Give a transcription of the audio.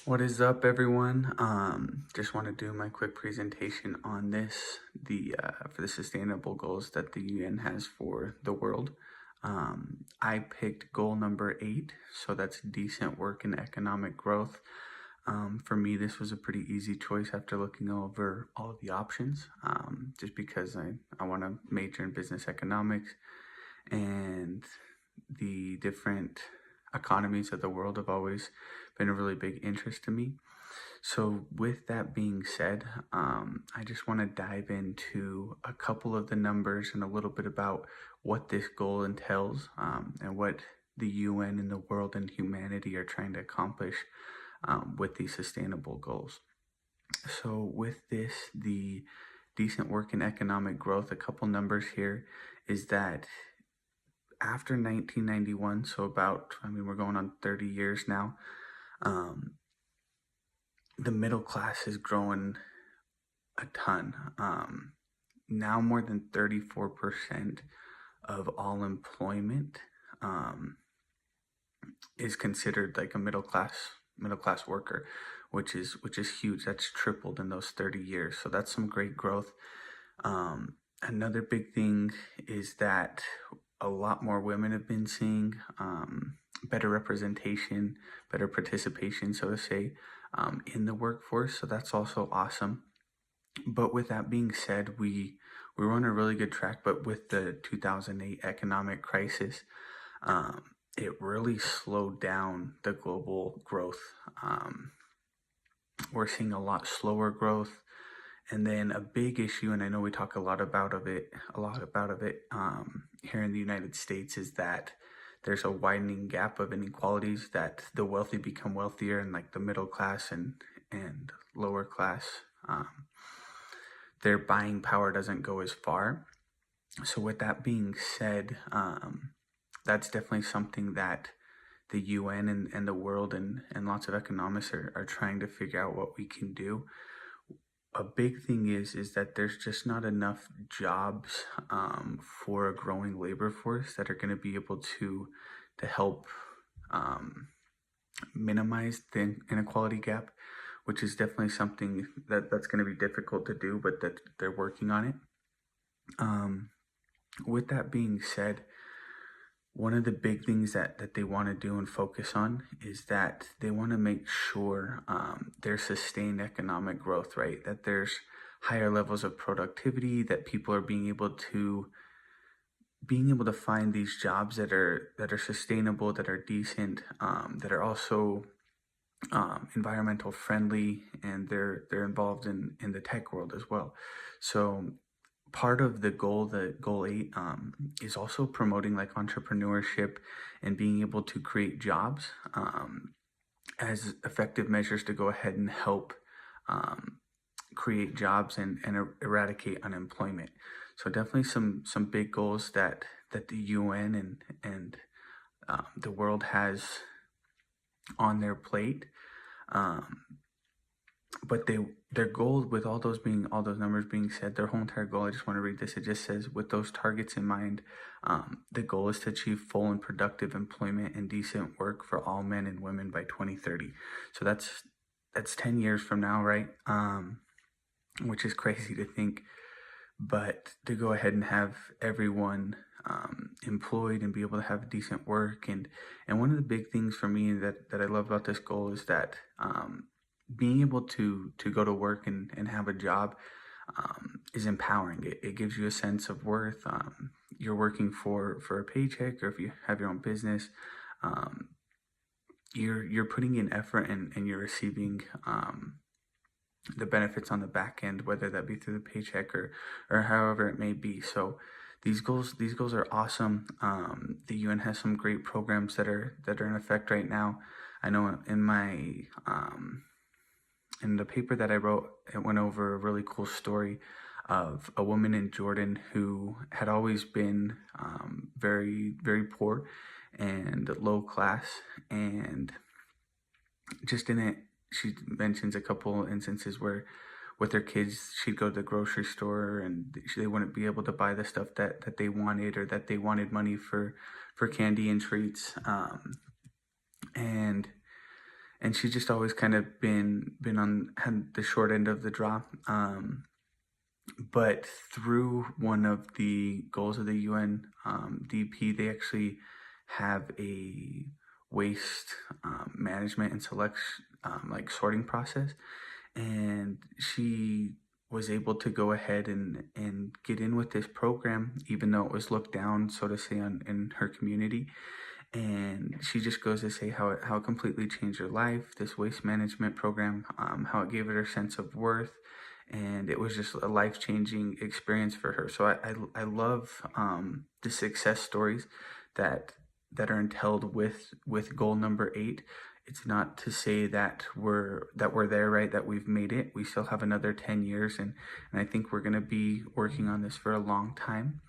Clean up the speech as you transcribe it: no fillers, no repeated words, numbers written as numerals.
What is up, everyone? Just want to do my quick presentation on for the sustainable goals that the UN has for the world. I picked goal number 8, so that's decent work and economic growth. For me, this was a pretty easy choice after looking over all of the options, just because I want to major in business economics, and the different economies of the world have always been a really big interest to me. So, with that being said, I just want to dive into a couple of the numbers and a little bit about what this goal entails, and what the UN and the world and humanity are trying to accomplish with these sustainable goals. So, with this, the decent work and economic growth, a couple numbers here is that after 1991, so we're going on 30 years now, um, the middle class is growing a ton. Now more than 34% of all employment um, is considered like a middle class worker, which is huge. That's tripled in those 30 years. So that's some great growth. Another big thing is that a lot more women have been seeing better representation, better participation, so to say, in the workforce. So that's also awesome. But with that being said, we were on a really good track. But with the 2008 economic crisis, um, it really slowed down the global growth. We're seeing a lot slower growth. And then a big issue, and I know we talk a lot about it here in the United States, is that there's a widening gap of inequalities, that the wealthy become wealthier and like the middle class and lower class, their buying power doesn't go as far. So with that being said, that's definitely something that the UN and the world and lots of economists are trying to figure out what we can do. A big thing is that there's just not enough jobs for a growing labor force that are going to be able to help um, minimize the inequality gap, which is definitely something that's going to be difficult to do, but that they're working on it. With that being said, one of the big things that they want to do and focus on is that they want to make sure there's sustained economic growth, right? That there's higher levels of productivity, that people are being able to find these jobs that are sustainable, that are decent, that are also environmental friendly, and they're involved in the tech world as well. So part of the goal 8, is also promoting like entrepreneurship and being able to create jobs as effective measures to go ahead and help um, create jobs and eradicate unemployment. So definitely some big goals that the UN and the world has on their plate. Um, but their goal, with all those numbers being said, their whole entire goal, I just want to read this. It just says, with those targets in mind, the goal is to achieve full and productive employment and decent work for all men and women by 2030. So that's 10 years from now, right? Which is crazy to think, but to go ahead and have everyone employed and be able to have decent work. And one of the big things for me that I love about this goal is that being able to go to work and have a job is empowering. It gives you a sense of worth. You're working for a paycheck, or if you have your own business, um, you're putting in effort, and you're receiving the benefits on the back end, whether that be through the paycheck or however it may be. So these goals are awesome. The UN has some great programs that are in effect right now. I know in the paper that I wrote, it went over a really cool story of a woman in Jordan who had always been very, very poor and low class. And just in it, she mentions a couple instances where with her kids, she'd go to the grocery store and they wouldn't be able to buy the stuff that they wanted, or that they wanted money for candy and treats. And and she's just always kind of been on had the short end of the draw. But through one of the goals of the UN DP, they actually have a waste management and selection, like sorting process, and she was able to go ahead and get in with this program, even though it was looked down, so to say, on in her community. And she just goes to say how it completely changed her life, this waste management program, how it gave her a sense of worth, and it was just a life-changing experience for her. So I love the success stories that that are entailed with goal number 8. It's not to say that we're there, right, that we've made it. We still have another 10 years, and I think we're going to be working on this for a long time.